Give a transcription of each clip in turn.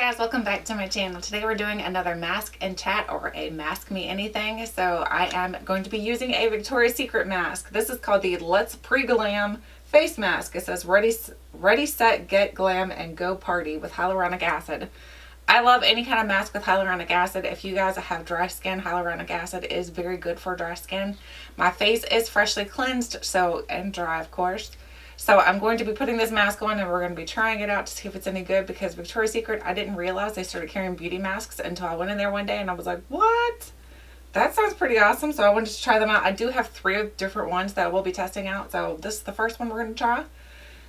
guys, welcome back to my channel. Today we're doing another mask and chat, or a mask me anything. So I am going to be using a Victoria's Secret mask. This is called the Let's Pre-Glam face mask. It says ready, set, get glam and go party with hyaluronic acid. I love any kind of mask with hyaluronic acid. If you guys have dry skin, hyaluronic acid is very good for dry skin. My face is freshly cleansed, and dry of course. So I'm going to be putting this mask on and we're going to be trying it out to see if it's any good, because Victoria's Secret, I didn't realize they started carrying beauty masks until I went in there one day and I was like, what? That sounds pretty awesome. So I wanted to try them out. I do have 3 different ones that we'll be testing out. So this is the first one we're going to try.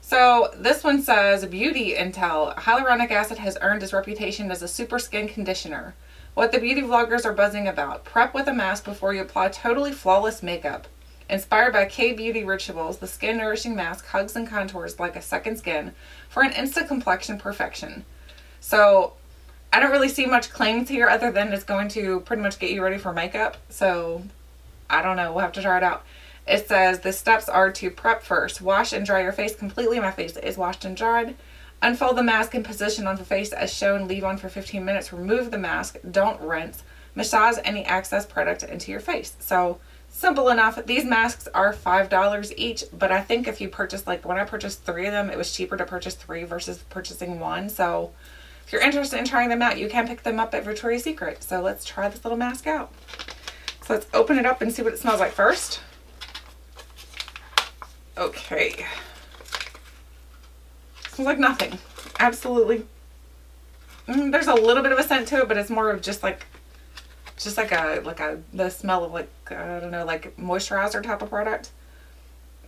So this one says, Beauty Intel. Hyaluronic acid has earned its reputation as a super skin conditioner. What the beauty vloggers are buzzing about. Prep with a mask before you apply totally flawless makeup. Inspired by K-Beauty rituals, the skin nourishing mask hugs and contours like a second skin for an instant complexion perfection. So I don't really see much claims here other than it's going to pretty much get you ready for makeup. So I don't know, we'll have to try it out. It says the steps are to prep first. Wash and dry your face completely. My face is washed and dried. Unfold the mask and position on the face as shown. Leave on for 15 minutes. Remove the mask. Don't rinse. Massage any excess product into your face. So simple enough. These masks are $5 each, but I think if you purchase, like when I purchased 3 of them, it was cheaper to purchase 3 versus purchasing 1. So if you're interested in trying them out, you can pick them up at Victoria's Secret. So let's try this little mask out. So let's open it up and see what it smells like first. Okay. Smells like nothing. Absolutely. There's a little bit of a scent to it, but it's more of just like the smell of, like, I don't know, like moisturizer type of product.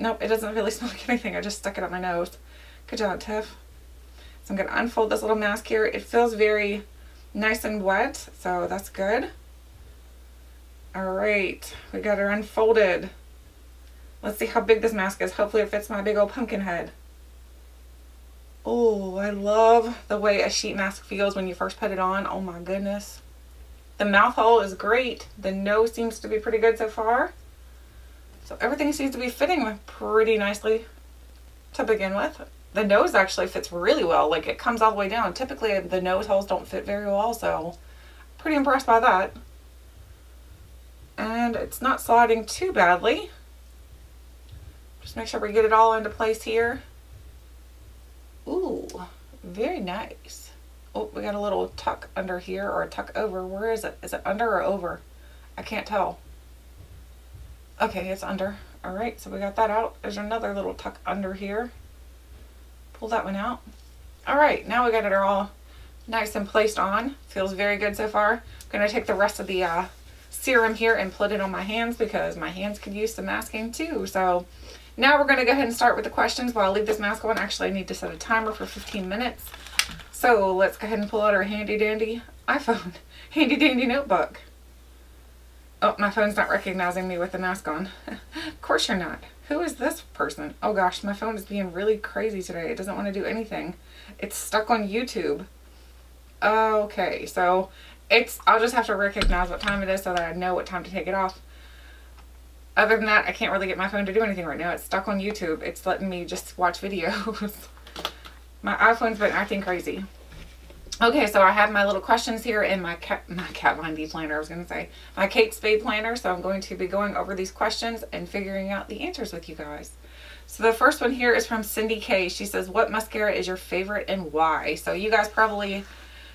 Nope, it doesn't really smell like anything. I just stuck it on my nose. Good job, Tiff. So I'm going to unfold this little mask here. It feels very nice and wet, so that's good. All right, we got her unfolded. Let's see how big this mask is. Hopefully it fits my big old pumpkin head. Oh, I love the way a sheet mask feels when you first put it on. Oh my goodness. The mouth hole is great. The nose seems to be pretty good so far. So everything seems to be fitting pretty nicely to begin with. The nose actually fits really well. Like, it comes all the way down. Typically the nose holes don't fit very well, so pretty impressed by that. And it's not sliding too badly. Just make sure we get it all into place here. Ooh, very nice. Oh, we got a little tuck under here, or a tuck over. Where is it? Is it under or over? I can't tell. Okay, it's under. All right, so we got that out. There's another little tuck under here. Pull that one out. All right, now we got it all nice and placed on. Feels very good so far. I'm gonna take the rest of the serum here and put it on my hands, because my hands could use some masking too. So now we're gonna go ahead and start with the questions while I leave this mask on. Actually, I need to set a timer for 15 minutes. So let's go ahead and pull out our handy dandy iPhone, handy dandy notebook. Oh, my phone's not recognizing me with the mask on. Of course you're not. Who is this person? Oh gosh, my phone is being really crazy today. It doesn't want to do anything. It's stuck on YouTube. Okay, so I'll just have to recognize what time it is so that I know what time to take it off. Other than that, I can't really get my phone to do anything right now. It's stuck on YouTube. It's letting me just watch videos. My iPhone's been acting crazy. Okay, so I have my little questions here in my Kat Von D planner, I was going to say. My Kate Spade planner, so I'm going to be going over these questions and figuring out the answers with you guys. So the first one here is from Cindy K. She says, what mascara is your favorite and why? So you guys probably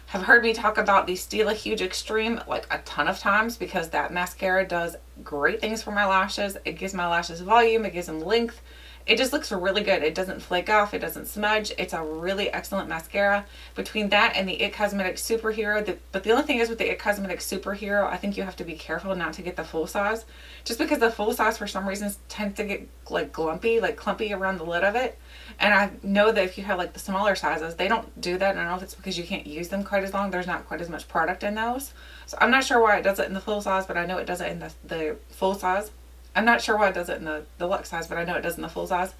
have heard me talk about the Stila Huge Extreme like a ton of times, because that mascara does great things for my lashes. It gives my lashes volume, it gives them length. It just looks really good. It doesn't flake off. It doesn't smudge. It's a really excellent mascara. Between that and the It Cosmetics Superhero, but the only thing is with the It Cosmetics Superhero, I think you have to be careful not to get the full size. Just because the full size for some reason tends to get like clumpy around the lid of it. And I know that if you have like the smaller sizes, they don't do that. And I don't know if it's because you can't use them quite as long. There's not quite as much product in those. So I'm not sure why it does it in the full size, but I know it does it in the full size. I'm not sure why it does it in the deluxe size, but I know it does in the full size.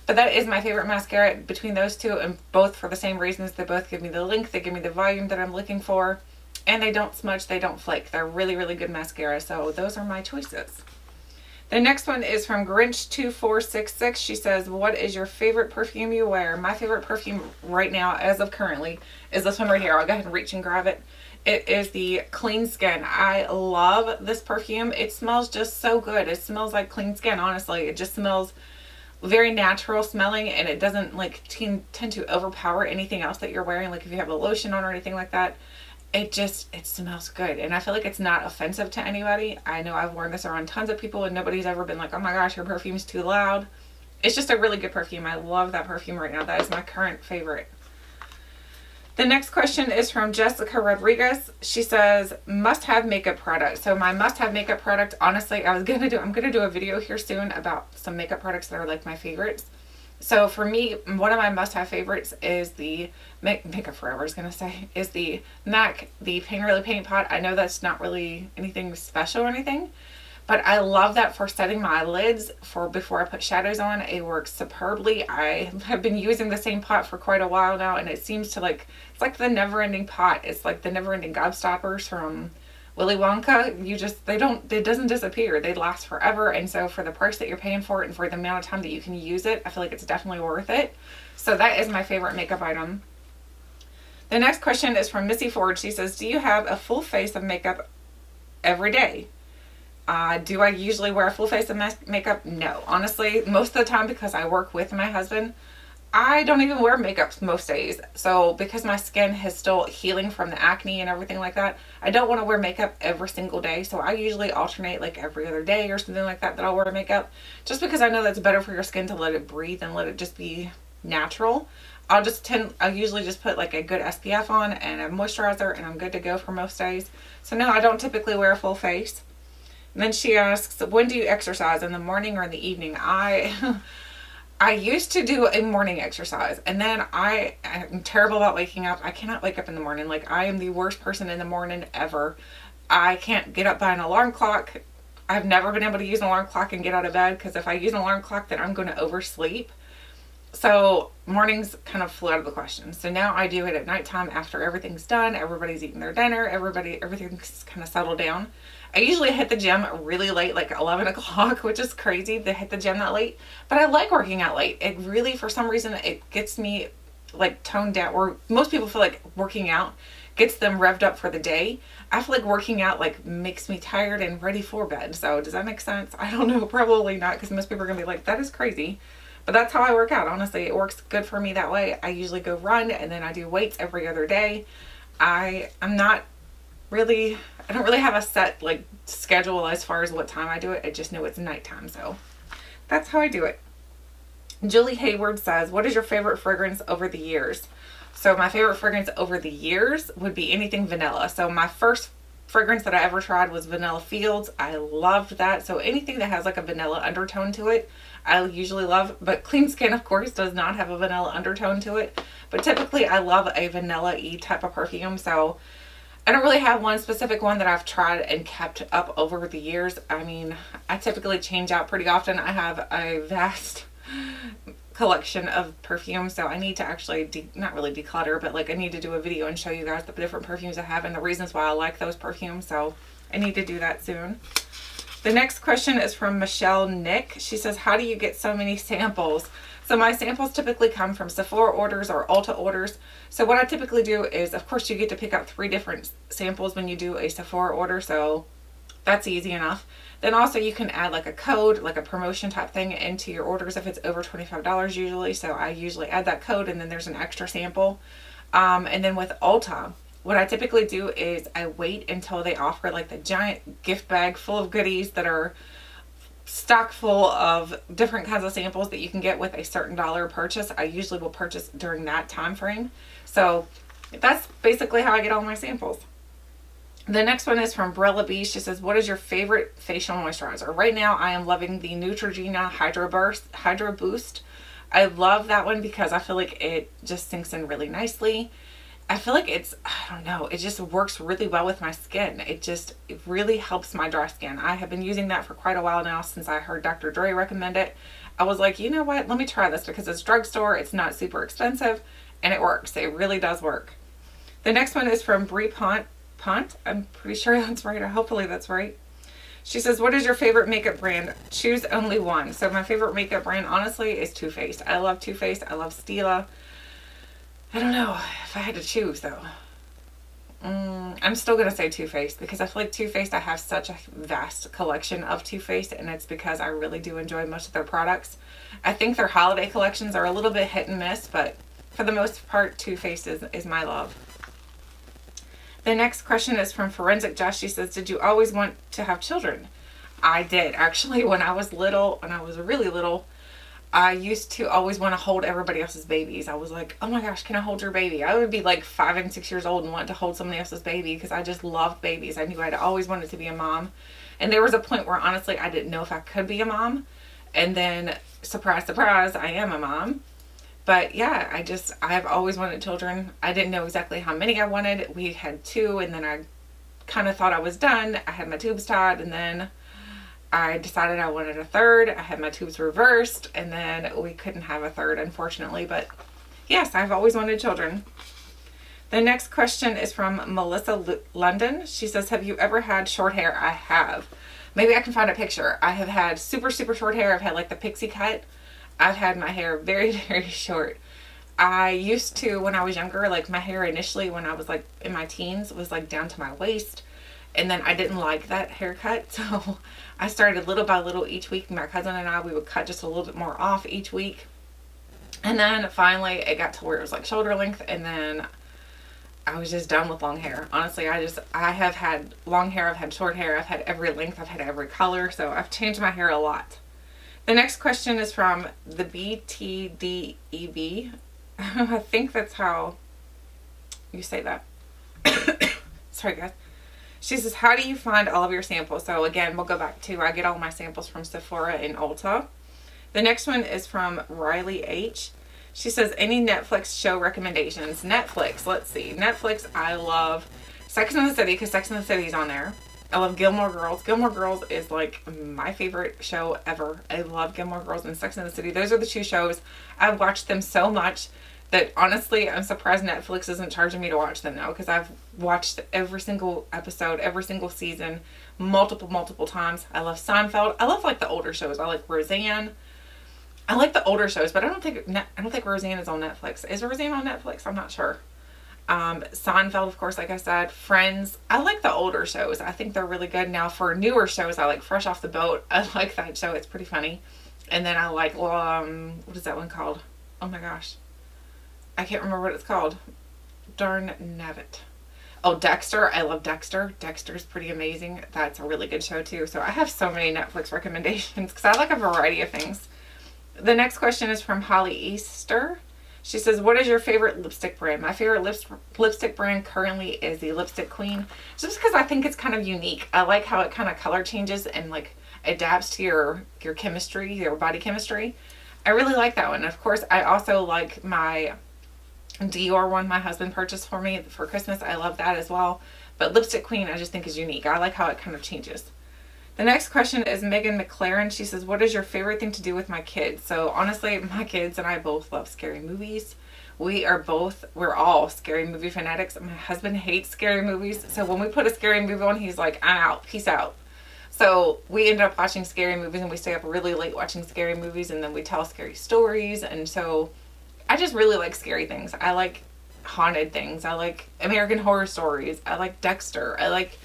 But that is my favorite mascara between those two, and both for the same reasons. They both give me the length, they give me the volume that I'm looking for, and they don't smudge, they don't flake. They're really, really good mascara, so those are my choices. The next one is from Grinch2466. She says, what is your favorite perfume you wear? My favorite perfume right now, as of currently, is this one right here. I'll go ahead and reach and grab it. It is the Clean Skin. I love this perfume. It smells just so good. It smells like clean skin, honestly. It just smells very natural smelling, and it doesn't like tend to overpower anything else that you're wearing. Like if you have a lotion on or anything like that, it smells good. And I feel like it's not offensive to anybody. I know I've worn this around tons of people and nobody's ever been like, oh my gosh, your perfume's too loud. It's just a really good perfume. I love that perfume right now. That is my current favorite. The next question is from Jessica Rodriguez. She says, must-have makeup product. So my must-have makeup product, honestly, I'm gonna do a video here soon about some makeup products that are like my favorites. So for me, one of my must-have favorites is the Makeup Forever, I was gonna say, is the MAC, the Paint Really Paint Pot. I know that's not really anything special or anything, but I love that for setting my lids for before I put shadows on. It works superbly. I have been using the same pot for quite a while now, and it seems to like, it's like the never-ending pot. It's like the never-ending gobstoppers from Willy Wonka. It doesn't disappear. They last forever, and so for the price that you're paying for it and for the amount of time that you can use it, I feel like it's definitely worth it. So that is my favorite makeup item. The next question is from Missy Ford. She says, do you have a full face of makeup every day? Do I usually wear a full face of makeup? No. Honestly, most of the time, because I work with my husband, I don't even wear makeup most days. So because my skin is still healing from the acne and everything like that, I don't want to wear makeup every single day. So I usually alternate like every other day or something like that I'll wear makeup, just because I know that's better for your skin to let it breathe and let it just be natural. I usually just put like a good SPF on and a moisturizer, and I'm good to go for most days. So no, I don't typically wear a full face. And then she asks, when do you exercise, in the morning or in the evening? I used to do a morning exercise, and then I'm terrible about waking up. I cannot wake up in the morning. Like, I am the worst person in the morning ever. I can't get up by an alarm clock. I've never been able to use an alarm clock and get out of bed, because if I use an alarm clock, then I'm going to oversleep. So mornings kind of flew out of the question. So now I do it at nighttime after everything's done. Everybody's eating their dinner. Everything's kind of settled down. I usually hit the gym really late, like 11 o'clock, which is crazy to hit the gym that late. But I like working out late. It really, for some reason, it gets me like toned down. Or most people feel like working out gets them revved up for the day. I feel like working out like makes me tired and ready for bed. So does that make sense? I don't know. Probably not, because most people are going to be like, that is crazy. But that's how I work out. Honestly, it works good for me that way. I usually go run, and then I do weights every other day. I don't really have a set like schedule as far as what time I do it. I just know it's nighttime, so that's how I do it. Julie Hayward says, what is your favorite fragrance over the years? So my favorite fragrance over the years would be anything vanilla. So my first fragrance that I ever tried was Vanilla Fields. I loved that. So anything that has like a vanilla undertone to it, I usually love. But Clean Skin, of course, does not have a vanilla undertone to it. But typically I love a vanilla-y type of perfume. So I don't really have one specific one that I've tried and kept up over the years. I mean, I typically change out pretty often. I have a vast collection of perfumes, so I need to actually not really declutter, but like I need to do a video and show you guys the different perfumes I have and the reasons why I like those perfumes. So I need to do that soon. The next question is from Michelle Nick. She says, how do you get so many samples? So my samples typically come from Sephora orders or Ulta orders. So what I typically do is, of course, you get to pick out 3 different samples when you do a Sephora order, so that's easy enough. Then also you can add like a code, like a promotion type thing into your orders if it's over $25 usually. So I usually add that code, and then there's an extra sample. And then with Ulta, what I typically do is I wait until they offer like the giant gift bag full of goodies that are stock full of different kinds of samples that you can get with a certain dollar purchase. I usually will purchase during that time frame. So that's basically how I get all my samples. The next one is from Brella B. She says, what is your favorite facial moisturizer? Right now I am loving the Neutrogena Hydro Boost. I love that one because I feel like it just sinks in really nicely. I feel like I don't know, it just works really well with my skin. It really helps my dry skin. I have been using that for quite a while now since I heard Dr. Dre recommend it. I was like, you know what, let me try this because it's drugstore, it's not super expensive, and it works. It really does work. The next one is from Brie Pont. I'm pretty sure that's right, or hopefully that's right. She says, what is your favorite makeup brand? Choose only one. So my favorite makeup brand, honestly, is Too Faced. I love Too Faced. I love Stila. I don't know if I had to choose, though. I'm still going to say Too Faced because I feel like Too Faced, I have such a vast collection of Too Faced, and it's because I really do enjoy most of their products. I think their holiday collections are a little bit hit and miss, but for the most part, Too Faced is my love. The next question is from Forensic Josh. She says, did you always want to have children? I did. Actually, when I was little, when I was really little, I used to always want to hold everybody else's babies. I was like, oh my gosh, can I hold your baby? I would be like 5 and 6 years old and want to hold somebody else's baby because I just loved babies. I knew I'd always wanted to be a mom. And there was a point where honestly, I didn't know if I could be a mom. And then, surprise, surprise, I am a mom. But yeah, I've always wanted children. I didn't know exactly how many I wanted. We had 2, and then I kind of thought I was done. I had my tubes tied, and then I decided I wanted a 3rd. I had my tubes reversed, and then we couldn't have a 3rd, unfortunately. But yes, I've always wanted children. The next question is from Melissa London. She says, have you ever had short hair? I have. Maybe I can find a picture. I have had super, super short hair. I've had like the pixie cut. I've had my hair very, very short. I used to, when I was younger, like my hair initially when I was like in my teens was like down to my waist. And then I didn't like that haircut. So I started little by little each week. My cousin and I, we would cut just a little bit more off each week. And then finally it got to where it was like shoulder length. And then I was just done with long hair. Honestly, I have had long hair. I've had short hair. I've had every length. I've had every color. So I've changed my hair a lot. The next question is from the BTDEB. I think that's how you say that. Sorry, guys. She says, how do you find all of your samples? So again, we'll go back to, I get all my samples from Sephora and Ulta. The next one is from Riley H. She says, any Netflix show recommendations? Netflix, let's see. Netflix, I love Sex and the City because Sex and the City is on there. I love Gilmore Girls. Gilmore Girls is like my favorite show ever. I love Gilmore Girls and Sex and the City. Those are the 2 shows. I've watched them so much that honestly, I'm surprised Netflix isn't charging me to watch them now because I've watched every single episode, every single season, multiple times. I love Seinfeld. I love like the older shows. I like Roseanne. I like the older shows, but I don't think Roseanne is on Netflix. Is Roseanne on Netflix? I'm not sure. Seinfeld, of course, like I said, Friends. I like the older shows. I think they're really good. Now for newer shows, I like Fresh Off the Boat. I like that show. It's pretty funny. And then I like, what is that one called? Oh my gosh. I can't remember what it's called. Darn nabbit. Oh, Dexter. I love Dexter. Dexter's pretty amazing. That's a really good show too. So I have so many Netflix recommendations because I like a variety of things. The next question is from Holly Easter. She says, what is your favorite lipstick brand? My favorite lipstick brand currently is the Lipstick Queen. Just because I think it's kind of unique. I like how it kind of color changes and like adapts to your chemistry, your body chemistry. I really like that one. Of course, I also like my Dior one my husband purchased for me for Christmas. I love that as well. But Lipstick Queen I just think is unique. I like how it kind of changes. The next question is Megan McLaren. She says, what is your favorite thing to do with my kids? So honestly, my kids and I both love scary movies. We're all scary movie fanatics. My husband hates scary movies. So when we put a scary movie on, he's like, I'm out. Peace out. So we end up watching scary movies and we stay up really late watching scary movies and then we tell scary stories. And so I just really like scary things. I like haunted things. I like American Horror Stories. I like Dexter. I like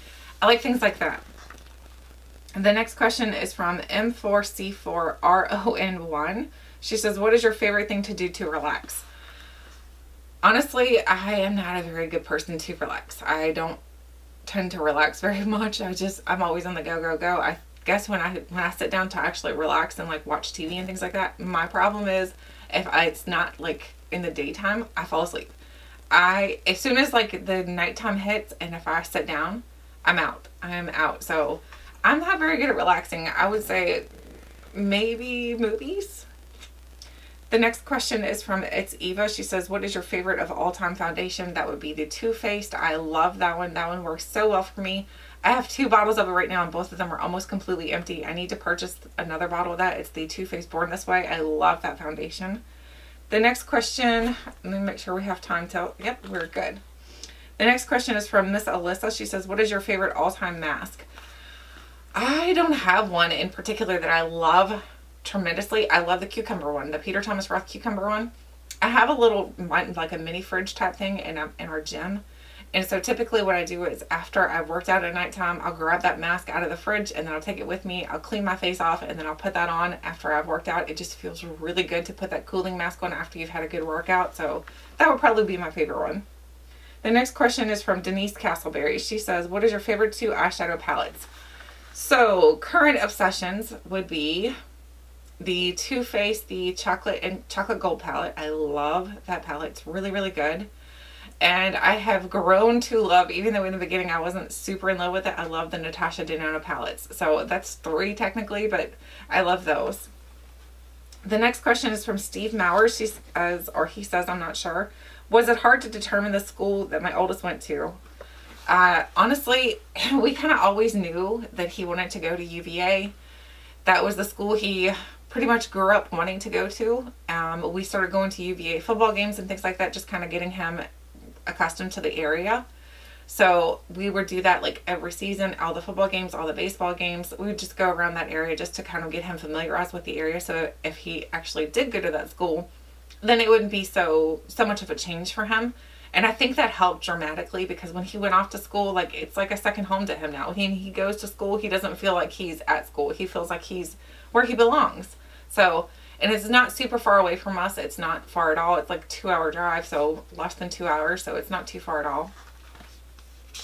things like that. The next question is from M4C4RON1. She says, what is your favorite thing to do to relax? Honestly, I am not a very good person to relax. I don't tend to relax very much. I'm always on the go. I guess when I sit down to actually relax and like watch TV and things like that, my problem is it's not like in the daytime, I fall asleep. As soon as like the nighttime hits and if I sit down, I'm out. So I'm not very good at relaxing. I would say maybe movies. The next question is from It's Eva. She says, what is your favorite of all time foundation? That would be the Too Faced. I love that one. That one works so well for me. I have 2 bottles of it right now and both of them are almost completely empty. I need to purchase another bottle of that. It's the Too Faced Born This Way. I love that foundation. The next question, let me make sure we have time till, yep, we're good. The next question is from Miss Alyssa. She says, what is your favorite all-time mask? I don't have one in particular that I love tremendously. I love the cucumber one, the Peter Thomas Roth cucumber one. I have a little, like a mini fridge type thing in our gym. And so typically what I do is after I've worked out at nighttime, I'll grab that mask out of the fridge and then I'll take it with me. I'll clean my face off and then I'll put that on after I've worked out. It just feels really good to put that cooling mask on after you've had a good workout. So that would probably be my favorite one. The next question is from Denise Castleberry. She says, what is your favorite 2 eyeshadow palettes? So current obsessions would be the Too Faced, the chocolate gold palette. I love that palette. It's really, really good. And I have grown to love, even though in the beginning I wasn't super in love with it, I love the Natasha Denona palettes. So that's 3 technically, but I love those. The next question is from Steve Mowers. He says, I'm not sure. Was it hard to determine the school that my oldest went to? Honestly, we kind of always knew that he wanted to go to UVA. That was the school he pretty much grew up wanting to go to. We started going to UVA football games and things like that, just kind of getting him accustomed to the area. So we would do that like every season, all the football games, all the baseball games. We would just go around that area just to kind of get him familiarized with the area. So if he actually did go to that school, then it wouldn't be so much of a change for him. And I think that helped dramatically because when he went off to school, like it's like a second home to him now. He goes to school, he doesn't feel like he's at school. He feels like he's where he belongs. So, and it's not super far away from us. It's not far at all. It's like a 2-hour drive, so less than 2 hours. So it's not too far at all.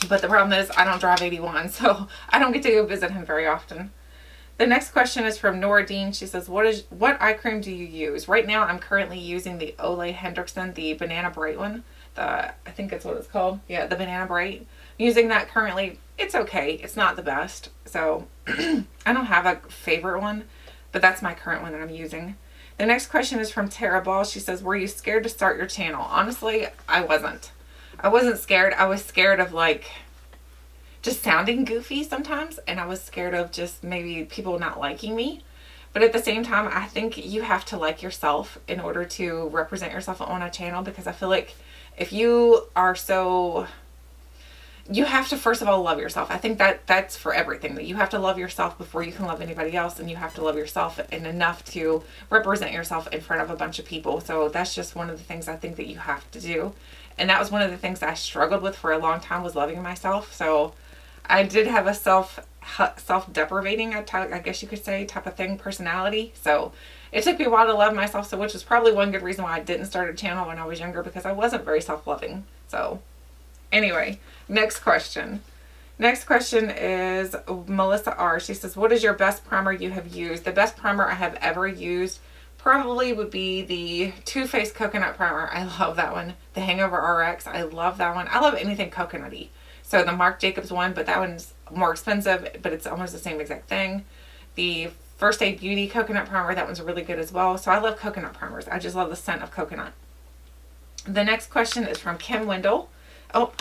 But the problem is I don't drive 81, so I don't get to go visit him very often. The next question is from Nora Dean. She says, what eye cream do you use? Right now I'm currently using the Ole Hendrickson, the Banana Bright one. I think that's what it's called. Yeah, the Banana Bright. Using that currently. It's okay. It's not the best. So I don't have a favorite one, but that's my current one that I'm using. The next question is from Tara Ball. She says, were you scared to start your channel? Honestly, I wasn't. I wasn't scared. I was scared of like just sounding goofy sometimes, and I was scared of just maybe people not liking me. But at the same time, I think you have to like yourself in order to represent yourself on a channel, because I feel like if you are you have to first of all love yourself. I think that's for everything, that you have to love yourself before you can love anybody else, and you have to love yourself enough to represent yourself in front of a bunch of people. So that's just one of the things I think that you have to do. And that was one of the things I struggled with for a long time, was loving myself. So I did have a self-deprivating, I guess you could say, type of thing, personality. So it took me a while to love myself, so which is probably one good reason why I didn't start a channel when I was younger, because I wasn't very self-loving. So anyway, next question. Next question is Melissa R. She says, what is your best primer you have used? The best primer I have ever used probably would be the Too Faced Coconut Primer. I love that one. The Hangover RX. I love that one. I love anything coconutty. So the Marc Jacobs one, but that one's more expensive, but it's almost the same exact thing. The First Aid Beauty Coconut Primer, that one's really good as well. So I love coconut primers. I just love the scent of coconut. The next question is from Kim Wendell. Oh,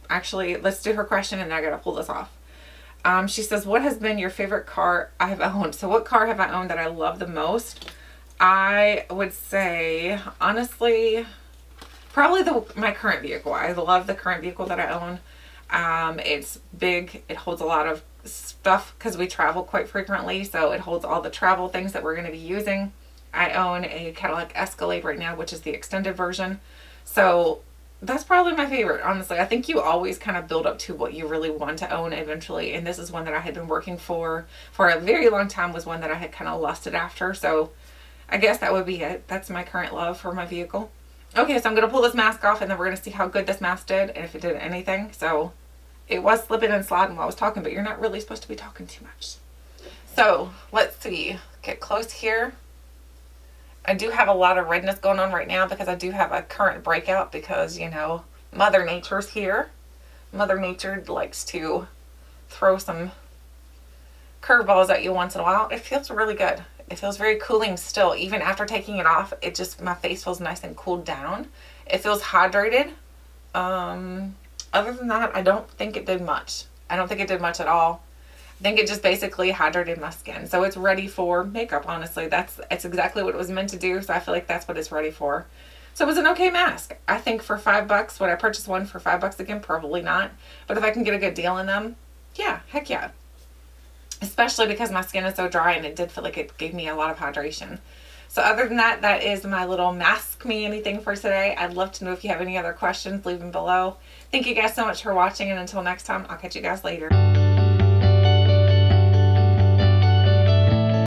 let's do her question and then I gotta pull this off. She says, what has been your favorite car I have owned? So what car have I owned that I love the most? I would say, honestly, probably my current vehicle. I love the current vehicle that I own. It's big. It holds a lot of stuff because we travel quite frequently. So it holds all the travel things that we're going to be using. I own a Cadillac Escalade right now, which is the extended version. So that's probably my favorite, honestly. I think you always kind of build up to what you really want to own eventually. And this is one that I had been working for a very long time, was one that I had kind of lusted after. So I guess that would be it. That's my current love for my vehicle. Okay, so I'm going to pull this mask off and then we're going to see how good this mask did and if it did anything. So it was slipping and sliding while I was talking, but you're not really supposed to be talking too much. So let's see. Get close here. I do have a lot of redness going on right now because I do have a current breakout because, you know, Mother Nature's here. Mother Nature likes to throw some curveballs at you once in a while. It feels really good. It feels very cooling still. Even after taking it off, it just, my face feels nice and cooled down. It feels hydrated. Other than that, I don't think it did much. I don't think it did much at all. I think it just basically hydrated my skin. So it's ready for makeup, honestly. It's exactly what it was meant to do. So I feel like that's what it's ready for. So it was an okay mask. I think for $5, would I purchase one for $5 again? Probably not. But if I can get a good deal in them, yeah, heck yeah. especially because my skin is so dry, and it did feel like it gave me a lot of hydration. So other than that, that is my little Mask Me Anything for today. I'd love to know if you have any other questions, leave them below. Thank you guys so much for watching, and until next time, I'll catch you guys later.